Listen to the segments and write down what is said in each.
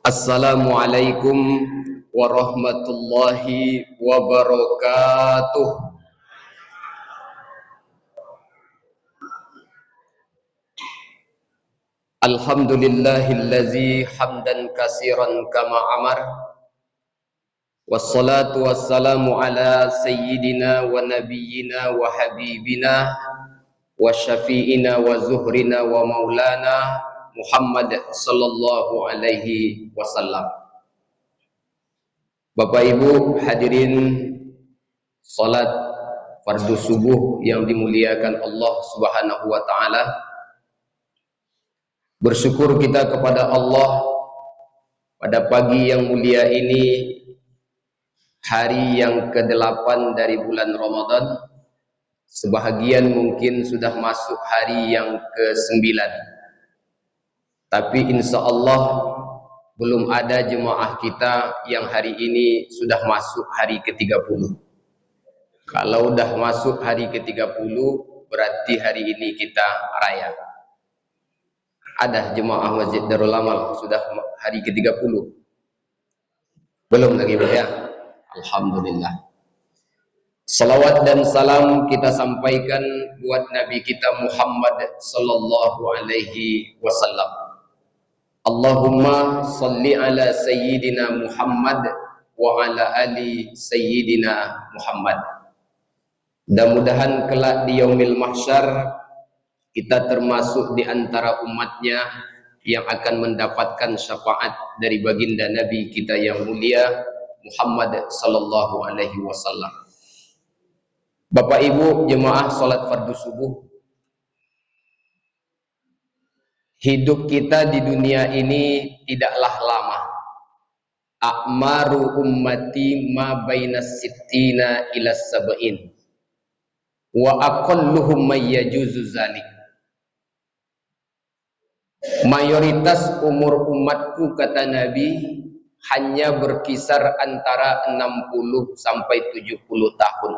Assalamualaikum warahmatullahi wabarakatuh. Alhamdulillahillazi hamdan katsiran kama amar. Wassalatu wassalamu ala sayyidina wa nabiyyina wa habibina wa syafi'ina wa zuhrina wa maulana Muhammad sallallahu alaihi wasallam. Bapak Ibu hadirin salat fardu subuh yang dimuliakan Allah Subhanahu wa taala. Bersyukur kita kepada Allah pada pagi yang mulia ini, hari yang ke-8 dari bulan Ramadan. Sebahagian mungkin sudah masuk hari yang ke-9. Tapi insya Allah belum ada jemaah kita yang hari ini sudah masuk hari ke-30. Kalau sudah masuk hari ke-30 berarti hari ini kita raya. Ada jemaah Masjid Darul Amal sudah hari ke-30? Belum lagi ya? Alhamdulillah. Salawat dan salam kita sampaikan buat Nabi kita Muhammad sallallahu alaihi wasallam. Allahumma salli ala sayyidina Muhammad wa ala ali sayyidina Muhammad. Mudah-mudahan kelak di yaumil mahsyar kita termasuk di antara umatnya yang akan mendapatkan syafaat dari baginda Nabi kita yang mulia Muhammad sallallahu alaihi wasallam. Bapak Ibu jemaah salat fardu subuh, hidup kita di dunia ini tidaklah lama. A'maru ummati ma bainas sittina ila sab'in wa aqalluhum may yajuzu zalik. Mayoritas umur umatku kata Nabi hanya berkisar antara 60 sampai 70 tahun.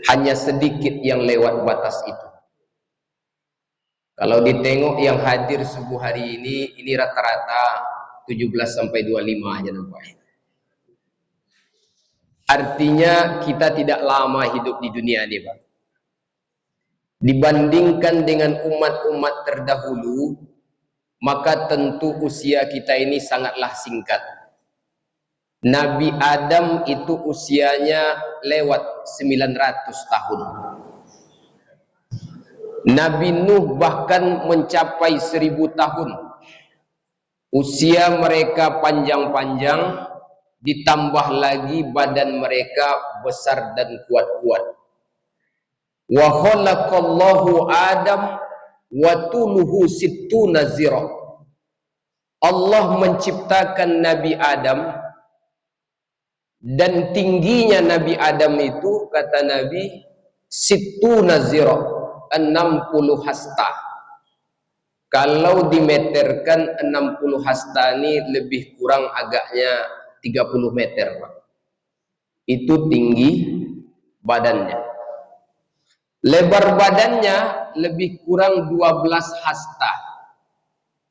Hanya sedikit yang lewat batas itu. Kalau ditengok yang hadir subuh hari ini rata-rata 17 sampai 25 aja nampaknya. Artinya kita tidak lama hidup di dunia ini, Pak. Dibandingkan dengan umat-umat terdahulu, maka tentu usia kita ini sangatlah singkat. Nabi Adam itu usianya lewat 900 tahun. Nabi Nuh bahkan mencapai 1000 tahun. Usia mereka panjang-panjang, ditambah lagi badan mereka besar dan kuat-kuat. Wa khalaqallahu Adam wa tuluhu sittuna zira. Allah menciptakan Nabi Adam dan tingginya Nabi Adam itu kata Nabi sittuna zira, 60 hasta. Kalau dimeterkan 60 hasta ini lebih kurang agaknya 30 meter, Pak. Itu tinggi badannya. Lebar badannya lebih kurang 12 hasta.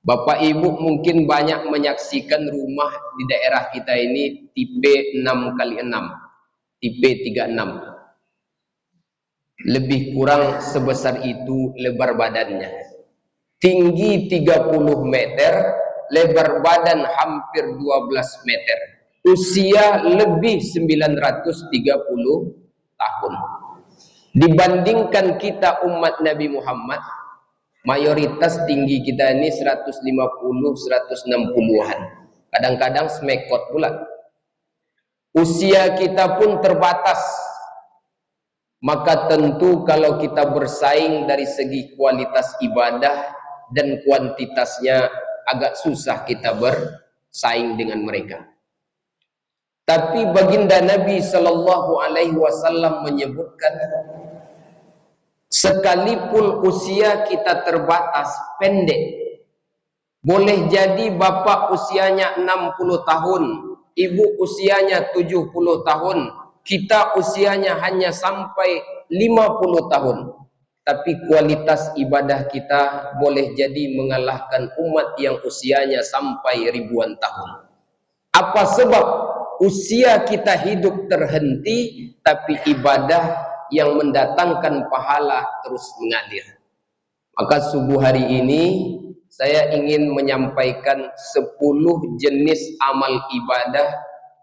Bapak Ibu mungkin banyak menyaksikan rumah di daerah kita ini tipe 6x6, tipe 36. Lebih kurang sebesar itu lebar badannya. Tinggi 30 meter, lebar badan hampir 12 meter. Usia lebih 930 tahun. Dibandingkan kita umat Nabi Muhammad, mayoritas tinggi kita ini 150-160-an. Kadang-kadang semekot pula. Usia kita pun terbatas. Maka tentu kalau kita bersaing dari segi kualitas ibadah dan kuantitasnya agak susah kita bersaing dengan mereka. Tapi baginda Nabi sallallahu alaihi wasallam menyebutkan, sekalipun usia kita terbatas, pendek, boleh jadi bapak usianya 60 tahun, ibu usianya 70 tahun, kita usianya hanya sampai 50 tahun. tapi kualitas ibadah kita boleh jadi mengalahkan umat yang usianya sampai ribuan tahun. Apa sebab usia kita hidup terhenti, tapi ibadah yang mendatangkan pahala terus mengalir? Maka subuh hari ini saya ingin menyampaikan 10 jenis amal ibadah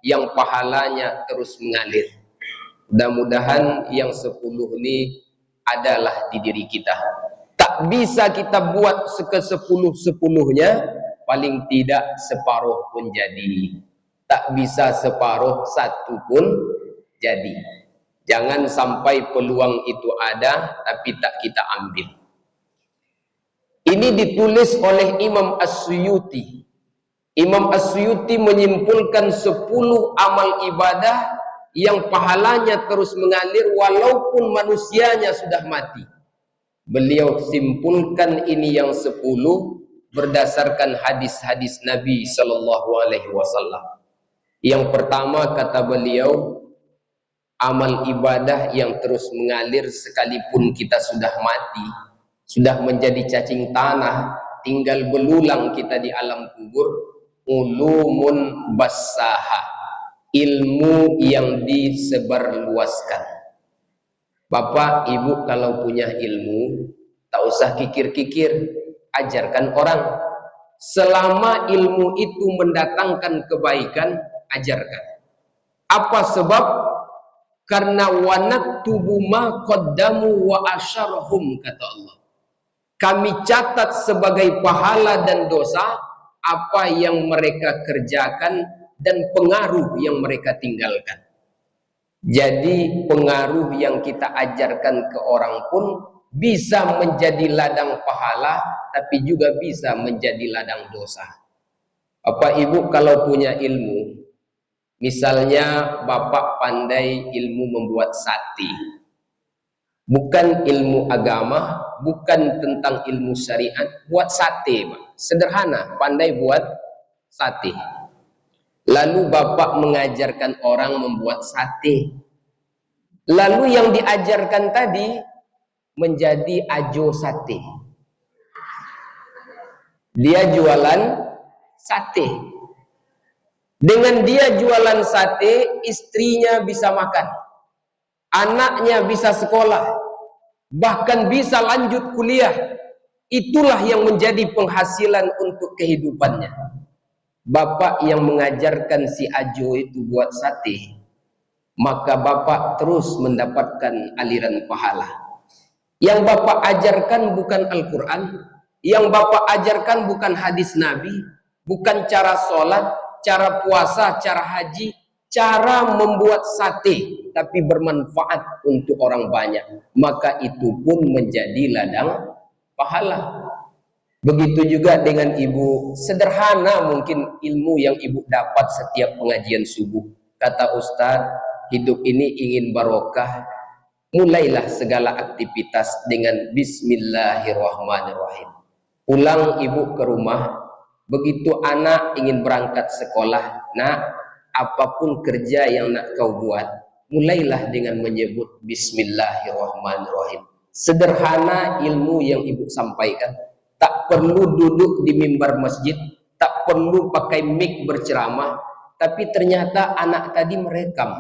yang pahalanya terus mengalir. Mudah-mudahan yang 10 ini adalah di diri kita. Tak bisa kita buat ke-10-10-nya, paling tidak separuh pun jadi. Tak bisa separuh, satu pun jadi. Jangan sampai peluang itu ada tapi tak kita ambil. Ini ditulis oleh Imam As-Suyuti. Imam As-Suyuti menyimpulkan 10 amal ibadah yang pahalanya terus mengalir walaupun manusianya sudah mati. Beliau simpulkan ini yang 10 berdasarkan hadis-hadis Nabi sallallahu alaihi wasallam. Yang pertama kata beliau, amal ibadah yang terus mengalir sekalipun kita sudah mati, sudah menjadi cacing tanah, tinggal belulang kita di alam kubur, ulumun bassaha, ilmu yang disebarluaskan. Bapak, ibu kalau punya ilmu, tak usah kikir-kikir, ajarkan orang. Selama ilmu itu mendatangkan kebaikan, ajarkan. Apa sebab? Karena wanaktubu ma qaddamu wa asyarhum, kata Allah. Kami catat sebagai pahala dan dosa apa yang mereka kerjakan dan pengaruh yang mereka tinggalkan. Jadi pengaruh yang kita ajarkan ke orang pun bisa menjadi ladang pahala, tapi juga bisa menjadi ladang dosa. Bapak ibu kalau punya ilmu, misalnya bapak pandai ilmu membuat sate, bukan ilmu agama, bukan tentang ilmu syariat, buat sate, Pak. Sederhana, pandai buat sate. Lalu bapak mengajarkan orang membuat sate. Lalu yang diajarkan tadi menjadi ajo sate. Dia jualan sate. Dengan dia jualan sate, istrinya bisa makan. Anaknya bisa sekolah. Bahkan bisa lanjut kuliah. Itulah yang menjadi penghasilan untuk kehidupannya. Bapak yang mengajarkan si ajo itu buat sate, maka bapak terus mendapatkan aliran pahala. Yang bapak ajarkan bukan Al-Quran, yang bapak ajarkan bukan hadis Nabi, bukan cara sholat, cara puasa, cara haji, cara membuat sate, tapi bermanfaat untuk orang banyak, maka itu pun menjadi ladang pahala. Begitu juga dengan ibu, sederhana mungkin ilmu yang ibu dapat setiap pengajian subuh. Kata Ustaz, hidup ini ingin barokah, mulailah segala aktivitas dengan Bismillahirrahmanirrahim. Pulang ibu ke rumah, begitu anak ingin berangkat sekolah, nak, apapun kerja yang nak kau buat, mulailah dengan menyebut Bismillahirrahmanirrahim. Sederhana ilmu yang ibu sampaikan. Tak perlu duduk di mimbar masjid, tak perlu pakai mic berceramah, tapi ternyata anak tadi merekam.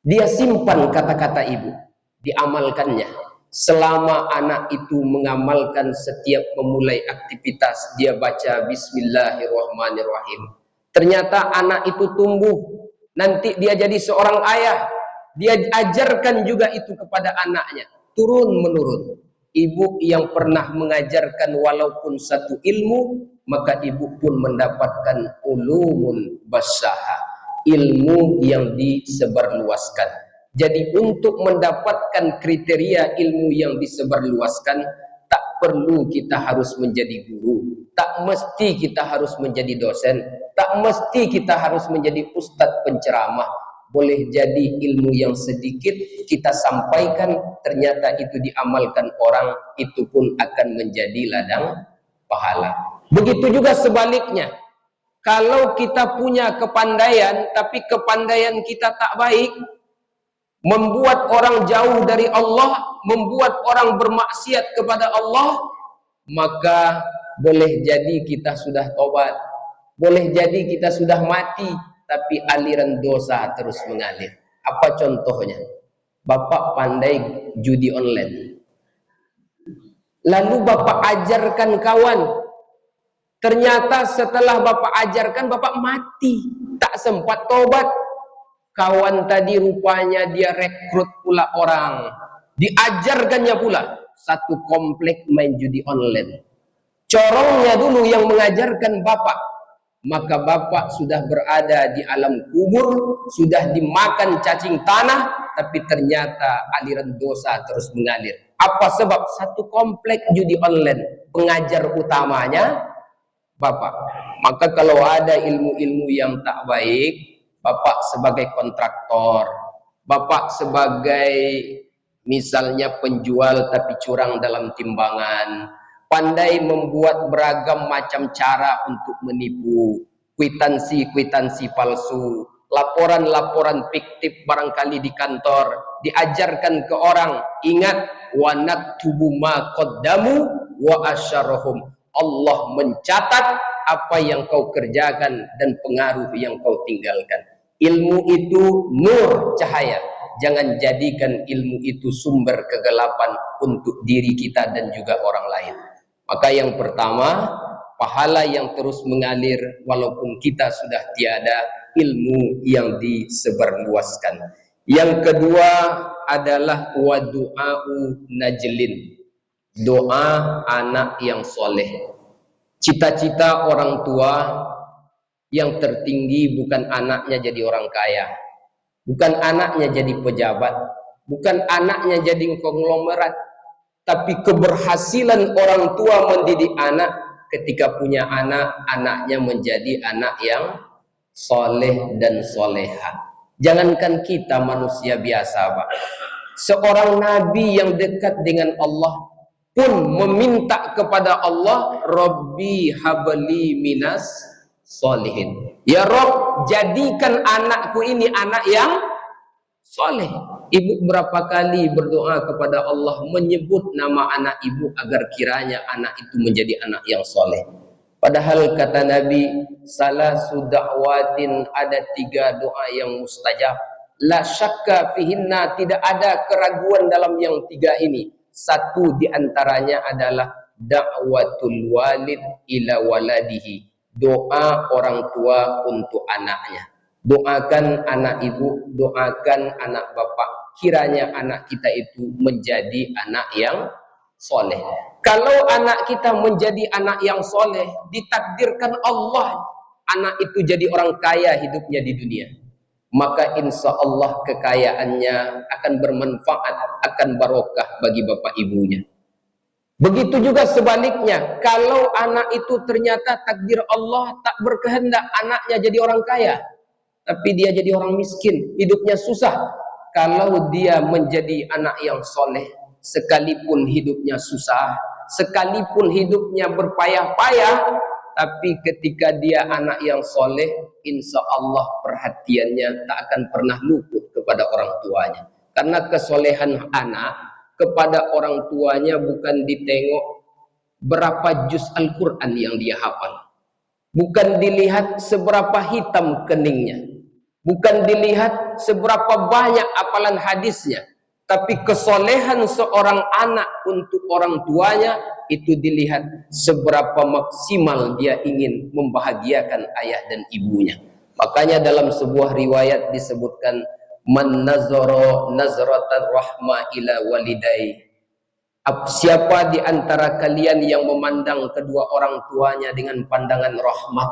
Dia simpan kata-kata ibu, diamalkannya. Selama anak itu mengamalkan setiap memulai aktivitas, dia baca Bismillahirrahmanirrahim. Ternyata anak itu tumbuh, nanti dia jadi seorang ayah. Dia ajarkan juga itu kepada anaknya, turun-menurun. Ibu yang pernah mengajarkan walaupun satu ilmu, maka ibu pun mendapatkan ulumun basyaha, ilmu yang disebarluaskan. Jadi untuk mendapatkan kriteria ilmu yang disebarluaskan, tak perlu kita harus menjadi guru, tak mesti kita harus menjadi dosen, tak mesti kita harus menjadi ustadz penceramah. Boleh jadi ilmu yang sedikit kita sampaikan, ternyata itu diamalkan orang, itu pun akan menjadi ladang pahala. Begitu juga sebaliknya. Kalau kita punya kepandaian, tapi kepandaian kita tak baik, membuat orang jauh dari Allah, membuat orang bermaksiat kepada Allah, maka boleh jadi kita sudah tobat, boleh jadi kita sudah mati, tapi aliran dosa terus mengalir. Apa contohnya? Bapak pandai judi online, lalu bapak ajarkan kawan, ternyata setelah bapak ajarkan, bapak mati, tak sempat tobat. Kawan tadi rupanya dia rekrut pula orang, diajarkannya pula satu komplek main judi online. Corongnya dulu yang mengajarkan bapak, maka bapak sudah berada di alam kubur, sudah dimakan cacing tanah, tapi ternyata aliran dosa terus mengalir. Apa sebab? Satu komplek judi online, pengajar utamanya bapak. Maka kalau ada ilmu-ilmu yang tak baik, bapak sebagai kontraktor, bapak sebagai misalnya penjual tapi curang dalam timbangan, pandai membuat beragam macam cara untuk menipu, kwitansi-kwitansi palsu, laporan-laporan fiktif barangkali di kantor, diajarkan ke orang, ingat, wa naktubu ma qaddamu wa asyarahum. Allah mencatat apa yang kau kerjakan dan pengaruh yang kau tinggalkan. Ilmu itu nur, cahaya. Jangan jadikan ilmu itu sumber kegelapan untuk diri kita dan juga orang lain. Maka yang pertama, pahala yang terus mengalir walaupun kita sudah tiada, ilmu yang disebarluaskan. Yang kedua adalah wa du'a'u najlin, doa anak yang soleh. Cita-cita orang tua yang tertinggi bukan anaknya jadi orang kaya, bukan anaknya jadi pejabat, bukan anaknya jadi konglomerat, tapi keberhasilan orang tua mendidik anak ketika punya anak, anaknya menjadi anak yang soleh dan soleha. Jangankan kita manusia biasa, Pak. Seorang nabi yang dekat dengan Allah pun meminta kepada Allah, Rabbi habli minas solihin. Ya Rob, jadikan anakku ini anak yang soleh. Ibu berapa kali berdoa kepada Allah menyebut nama anak ibu agar kiranya anak itu menjadi anak yang soleh. Padahal kata Nabi, salasu da'watin, ada 3 doa yang mustajab. La syakka fihinna, tidak ada keraguan dalam yang 3 ini. Satu diantaranya adalah da'watul walid ila waladihi, doa orang tua untuk anaknya. Doakan anak ibu, doakan anak bapak, kiranya anak kita itu menjadi anak yang soleh. Kalau anak kita menjadi anak yang soleh, ditakdirkan Allah anak itu jadi orang kaya hidupnya di dunia, maka insya Allah kekayaannya akan bermanfaat, akan barokah bagi bapak ibunya. Begitu juga sebaliknya, kalau anak itu ternyata takdir Allah tak berkehendak anaknya jadi orang kaya, tapi dia jadi orang miskin, hidupnya susah. Kalau dia menjadi anak yang soleh, sekalipun hidupnya susah, sekalipun hidupnya berpayah-payah, tapi ketika dia anak yang soleh, insya Allah perhatiannya tak akan pernah luput kepada orang tuanya. Karena kesolehan anak kepada orang tuanya bukan ditengok berapa juz Al-Quran yang dia hafal, bukan dilihat seberapa hitam keningnya, bukan dilihat seberapa banyak hafalan hadisnya, tapi kesolehan seorang anak untuk orang tuanya itu dilihat seberapa maksimal dia ingin membahagiakan ayah dan ibunya. Makanya dalam sebuah riwayat disebutkan, man nazara nazratan rahmah ila walidai, siapa di antara kalian yang memandang kedua orang tuanya dengan pandangan rahmat,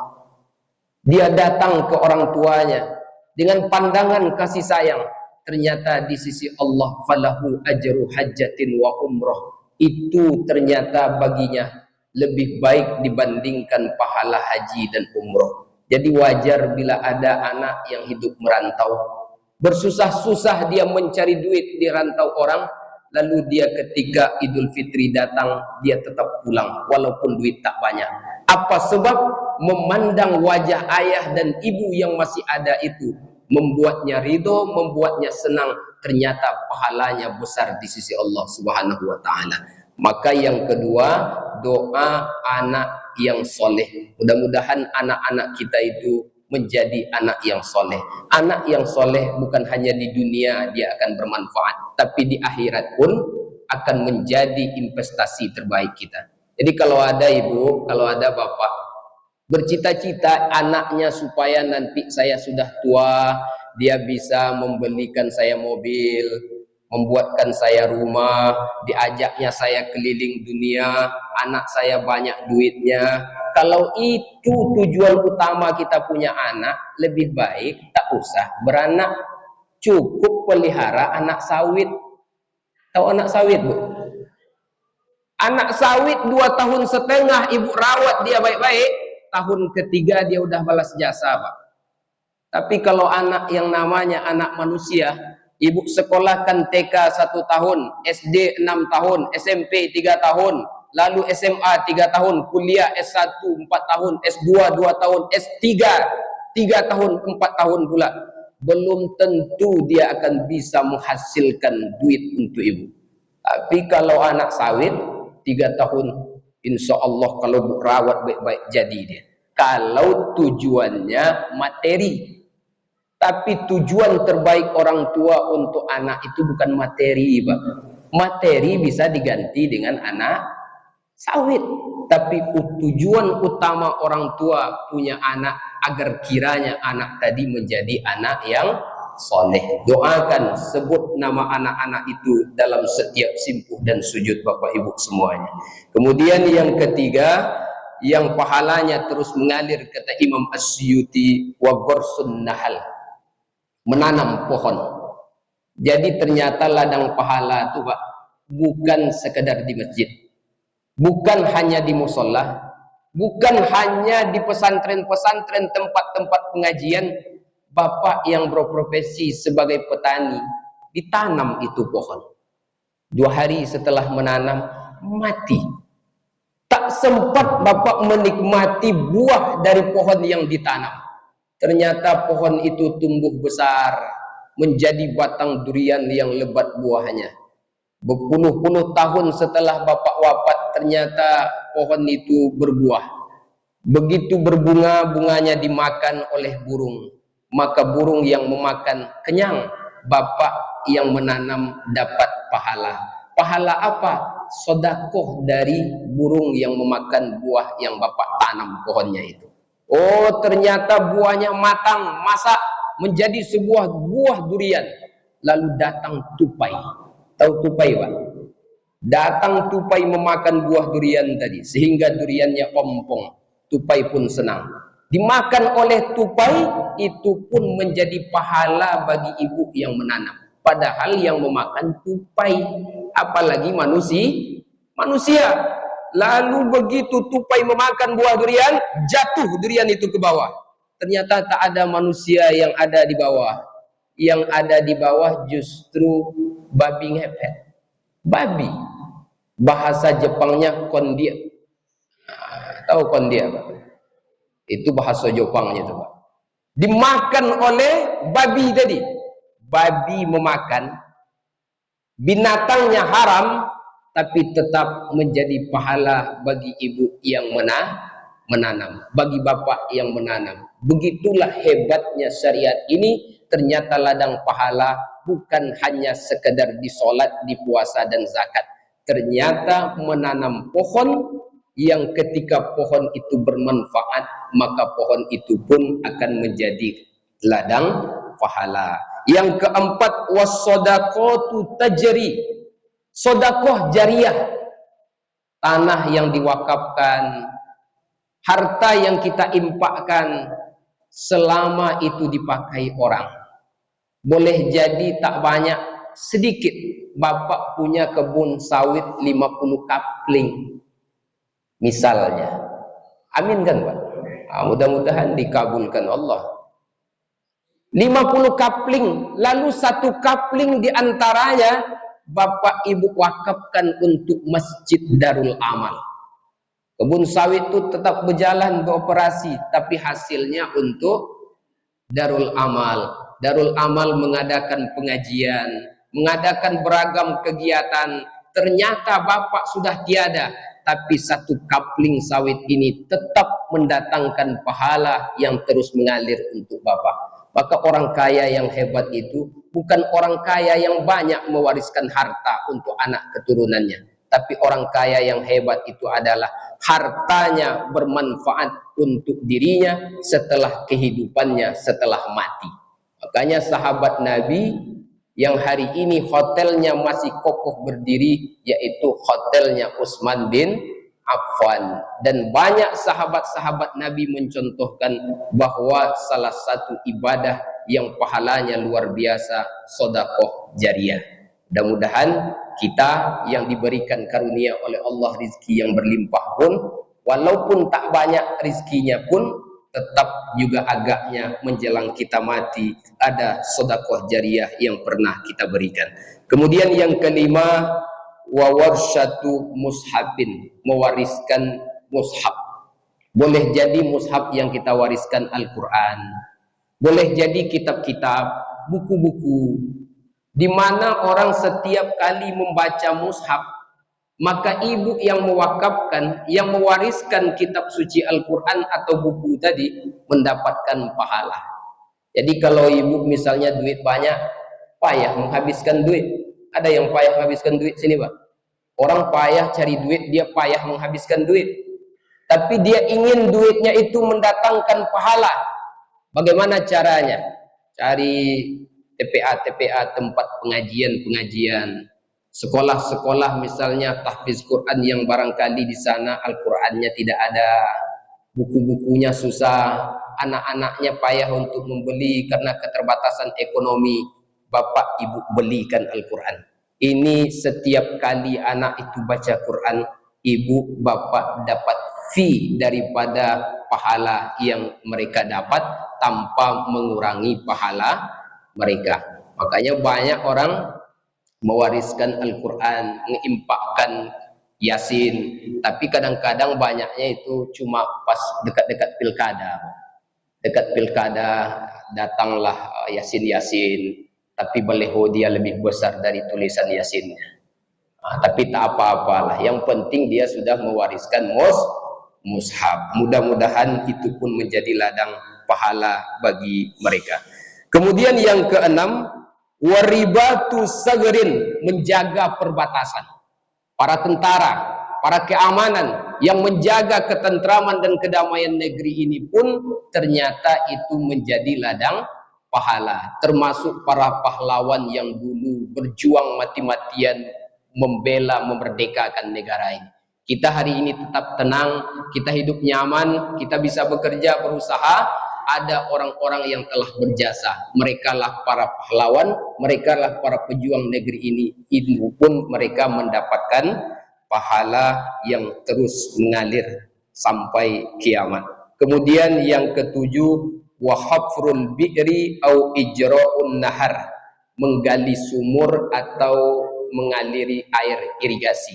dia datang ke orang tuanya dengan pandangan kasih sayang, ternyata di sisi Allah falahu ajru hajjatin wa umroh, itu ternyata baginya lebih baik dibandingkan pahala haji dan umroh. Jadi wajar bila ada anak yang hidup merantau, bersusah-susah dia mencari duit di rantau orang, lalu dia ketika Idul Fitri datang, dia tetap pulang walaupun duit tak banyak. Apa sebab? Memandang wajah ayah dan ibu yang masih ada itu membuatnya ridho, membuatnya senang, ternyata pahalanya besar di sisi Allah Subhanahu wa taala. Maka yang kedua, doa anak yang soleh. Mudah-mudahan anak-anak kita itu menjadi anak yang soleh. Anak yang soleh bukan hanya di dunia dia akan bermanfaat, tapi di akhirat pun akan menjadi investasi terbaik kita. Jadi kalau ada ibu, kalau ada bapak bercita-cita anaknya supaya nanti saya sudah tua, dia bisa membelikan saya mobil, membuatkan saya rumah, diajaknya saya keliling dunia, anak saya banyak duitnya. Kalau itu tujuan utama kita punya anak, lebih baik tak usah beranak, cukup pelihara anak sawit. Tahu anak sawit, Bu? Anak sawit 2,5 tahun ibu rawat dia baik-baik, tahun ketiga dia udah balas jasa, Pak. Tapi kalau anak yang namanya anak manusia, ibu sekolahkan TK 1 tahun, SD 6 tahun, SMP 3 tahun, lalu SMA 3 tahun, kuliah S1 4 tahun, S2 2 tahun, S3 3 tahun, 4 tahun pula. Belum tentu dia akan bisa menghasilkan duit untuk ibu. Tapi kalau anak sawit 3 tahun, insya Allah kalau rawat baik-baik jadi dia. Kalau tujuannya materi. Tapi tujuan terbaik orang tua untuk anak itu bukan materi, Pak. Materi bisa diganti dengan anak sawit. Tapi tujuan utama orang tua punya anak agar kiranya anak tadi menjadi anak yang soleh. Doakan, sebut nama anak-anak itu dalam setiap simpuh dan sujud Bapak Ibu semuanya. Kemudian yang ketiga, yang pahalanya terus mengalir, kata Imam As-Suyuti, wa gharsun nahal, menanam pohon. Jadi ternyata ladang pahala itu, Pak, bukan sekedar di masjid, bukan hanya di musola, bukan hanya di pesantren-pesantren, tempat-tempat pengajian. Bapak yang berprofesi sebagai petani, ditanam itu pohon. 2 hari setelah menanam, mati. Tak sempat Bapak menikmati buah dari pohon yang ditanam. Ternyata pohon itu tumbuh besar, menjadi batang durian yang lebat buahnya. Berpuluh-puluh tahun setelah Bapak wafat, ternyata pohon itu berbuah. Begitu berbunga, bunganya dimakan oleh burung. Maka burung yang memakan kenyang, Bapak yang menanam dapat pahala. Pahala apa? Sedekah dari burung yang memakan buah yang Bapak tanam pohonnya itu. Oh, ternyata buahnya matang, masak menjadi sebuah buah durian. Lalu datang tupai. Tahu tupai, Pak? Datang tupai memakan buah durian tadi, sehingga duriannya ompong. Tupai pun senang. Dimakan oleh tupai, itu pun menjadi pahala bagi ibu yang menanam. Padahal yang memakan tupai, apalagi manusia. Lalu begitu tupai memakan buah durian, jatuh durian itu ke bawah. Ternyata tak ada manusia yang ada di bawah. Yang ada di bawah justru babi ngepet. Babi. Bahasa Jepangnya kondia. Tahu kondia, Pak? Itu bahasa Jepangnya itu, Pak. Dimakan oleh babi tadi. Babi memakan, binatangnya haram, tapi tetap menjadi pahala bagi ibu yang menanam, bagi bapak yang menanam. Begitulah hebatnya syariat ini. Ternyata ladang pahala bukan hanya sekedar di sholat, di puasa dan zakat. Ternyata menanam pohon yang ketika pohon itu bermanfaat, maka pohon itu pun akan menjadi ladang pahala. Yang keempat, was-shadaqatu tajri. Sedekah jariah, tanah yang diwakafkan, harta yang kita infakkan, selama itu dipakai orang. Boleh jadi tak banyak, sedikit. Bapak punya kebun sawit 50 kapling misalnya. Amin kan, Pak? Mudah-mudahan dikabulkan Allah. 50 kapling, lalu 1 kapling diantaranya Bapak Ibu wakafkan untuk Masjid Darul Amal. Kebun sawit itu tetap berjalan, beroperasi, tapi hasilnya untuk Darul Amal. Darul Amal mengadakan pengajian, mengadakan beragam kegiatan. Ternyata bapak sudah tiada, tapi satu kapling sawit ini tetap mendatangkan pahala yang terus mengalir untuk bapak. Maka orang kaya yang hebat itu bukan orang kaya yang banyak mewariskan harta untuk anak keturunannya, tapi orang kaya yang hebat itu adalah hartanya bermanfaat untuk dirinya setelah kehidupannya, setelah mati. Makanya sahabat Nabi yang hari ini hotelnya masih kokoh berdiri, yaitu hotelnya Utsman bin Affan. Dan banyak sahabat-sahabat Nabi mencontohkan bahwa salah satu ibadah yang pahalanya luar biasa, sedekah jariyah. Mudah-mudahan kita yang diberikan karunia oleh Allah rizki yang berlimpah pun, walaupun tak banyak rizkinya pun, tetap juga agaknya menjelang kita mati ada sedekah jariyah yang pernah kita berikan. Kemudian yang kelima, wawarsyatu mushafin, mewariskan mushaf. Boleh jadi mushaf yang kita wariskan Al-Quran, boleh jadi kitab-kitab, buku-buku, di mana orang setiap kali membaca mushaf, maka ibu yang mewakafkan, yang mewariskan kitab suci Al-Quran atau buku tadi mendapatkan pahala. Jadi kalau ibu misalnya duit banyak, payah menghabiskan duit. Ada yang payah menghabiskan duit sini, Pak? Orang payah cari duit, dia payah menghabiskan duit. Tapi dia ingin duitnya itu mendatangkan pahala. Bagaimana caranya? Cari TPA-TPA, tempat pengajian-pengajian, sekolah-sekolah misalnya tahfiz Quran yang barangkali di sana Al-Qurannya tidak ada, buku-bukunya susah, anak-anaknya payah untuk membeli karena keterbatasan ekonomi, bapak ibu belikan Al-Quran. Ini setiap kali anak itu baca Quran, ibu bapak dapat fee daripada pahala yang mereka dapat tanpa mengurangi pahala mereka. Makanya banyak orang mewariskan Al-Quran, mengimpakkan Yasin, tapi kadang-kadang banyaknya itu cuma pas dekat-dekat pilkada. Dekat pilkada datanglah Yasin-Yasin, tapi baleho dia lebih besar dari tulisan Yasinnya. Tapi tak apa-apalah, yang penting dia sudah mewariskan mushaf. Mudah-mudahan itu pun menjadi ladang pahala bagi mereka. Kemudian yang keenam, waribatu sagrin, menjaga perbatasan. Para tentara, para keamanan yang menjaga ketentraman dan kedamaian negeri ini pun ternyata itu menjadi ladang pahala. Termasuk para pahlawan yang dulu berjuang mati-matian membela memerdekakan negara ini. Kita hari ini tetap tenang, kita hidup nyaman, kita bisa bekerja, berusaha. Ada orang-orang yang telah berjasa, mereka lah para pahlawan, mereka lah para pejuang negeri ini. Itu pun mereka mendapatkan pahala yang terus mengalir sampai kiamat. Kemudian yang ketujuh, wahafrul bi'ri au ijra'un nahar, menggali sumur atau mengaliri air irigasi.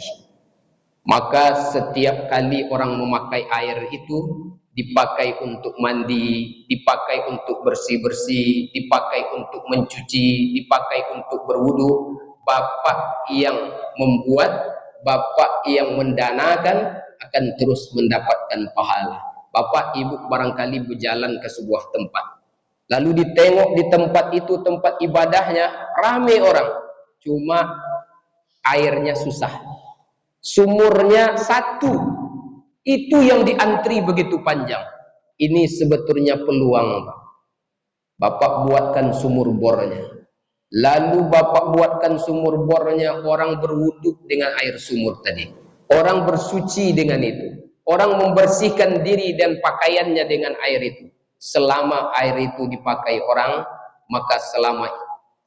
Maka setiap kali orang memakai air itu, dipakai untuk mandi, dipakai untuk bersih-bersih, dipakai untuk mencuci, dipakai untuk berwudu, bapak yang membuat, bapak yang mendanakan akan terus mendapatkan pahala. Bapak ibu barangkali berjalan ke sebuah tempat, lalu ditengok di tempat itu, tempat ibadahnya ramai orang, cuma airnya susah, sumurnya satu, itu yang diantri begitu panjang. Ini sebetulnya peluang, Pak. Bapak buatkan sumur bornya, lalu bapak buatkan sumur bornya, orang berwuduk dengan air sumur tadi, orang bersuci dengan itu, orang membersihkan diri dan pakaiannya dengan air itu. Selama air itu dipakai orang, maka selama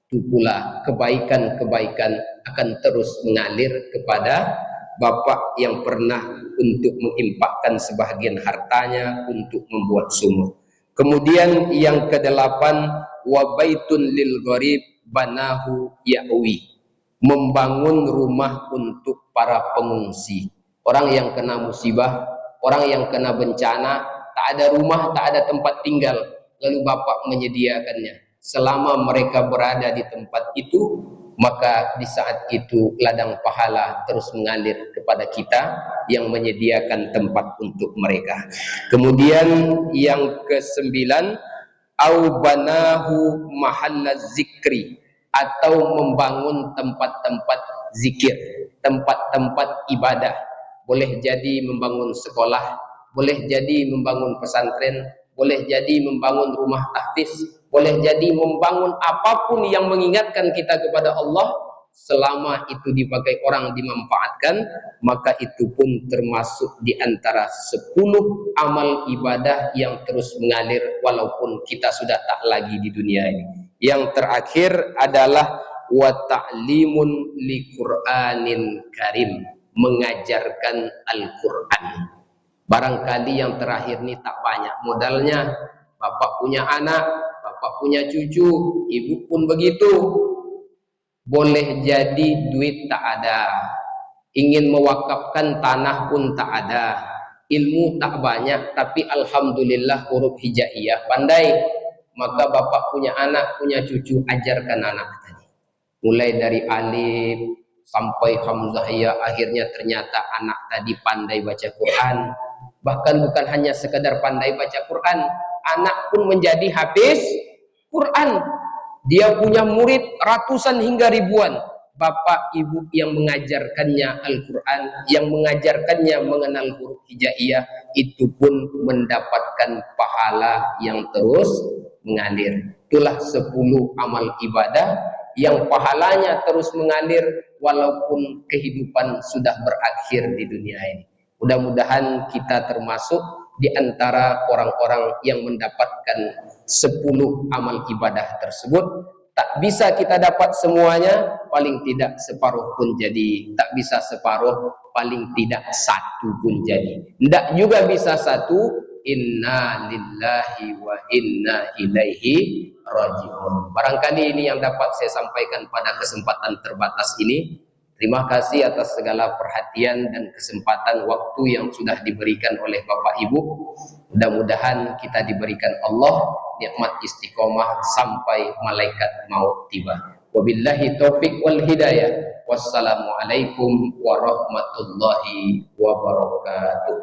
itu pula kebaikan-kebaikan akan terus mengalir kepada bapak yang pernah untuk mengimpakkan sebahagian hartanya untuk membuat sumur. Kemudian yang kedelapan, wabaitun lil gharib banahu ya'wi, membangun rumah untuk para pengungsi. Orang yang kena musibah, orang yang kena bencana, tak ada rumah, tak ada tempat tinggal, lalu bapak menyediakannya. selama mereka berada di tempat itu, maka di saat itu ladang pahala terus mengalir kepada kita yang menyediakan tempat untuk mereka. Kemudian yang kesembilan, au banahu mahalla zikri, atau membangun tempat-tempat zikir, tempat-tempat ibadah. Boleh jadi membangun sekolah, boleh jadi membangun pesantren, boleh jadi membangun rumah tahfiz, boleh jadi membangun apapun yang mengingatkan kita kepada Allah. Selama itu dipakai orang, dimanfaatkan, maka itu pun termasuk di antara 10 amal ibadah yang terus mengalir walaupun kita sudah tak lagi di dunia ini. Yang terakhir adalah wa ta'limun li Qur'anin karim, mengajarkan Al-Qur'an. Barangkali yang terakhir ini tak banyak modalnya. Bapak punya anak, bapak punya cucu, ibu pun begitu. Boleh jadi duit tak ada, ingin mewakafkan tanah pun tak ada, ilmu tak banyak, tapi alhamdulillah huruf hijaiyah pandai. Maka bapak punya anak, punya cucu, ajarkan anak tadi. Mulai dari alif sampai hamzah ya, akhirnya ternyata anak tadi pandai baca Quran. Bahkan bukan hanya sekadar pandai baca Quran, anak pun menjadi hafiz Quran. Dia punya murid ratusan hingga ribuan. Bapak ibu yang mengajarkannya Al-Quran, yang mengajarkannya mengenal huruf hijaiyah, itu pun mendapatkan pahala yang terus mengalir. Itulah 10 amal ibadah yang pahalanya terus mengalir walaupun kehidupan sudah berakhir di dunia ini. Mudah-mudahan kita termasuk di antara orang-orang yang mendapatkan 10 amal ibadah tersebut. Tak bisa kita dapat semuanya, paling tidak separuh pun jadi. Tak bisa separuh, paling tidak satu pun jadi. Tidak juga bisa satu. Inna lillahi wa inna ilaihi raji'un. Barangkali ini yang dapat saya sampaikan pada kesempatan terbatas ini. Terima kasih atas segala perhatian dan kesempatan waktu yang sudah diberikan oleh Bapak Ibu. Mudah-mudahan kita diberikan Allah nikmat istiqomah sampai malaikat maut tiba. Wabillahi taufik wal hidayah. Wassalamualaikum warahmatullahi wabarakatuh.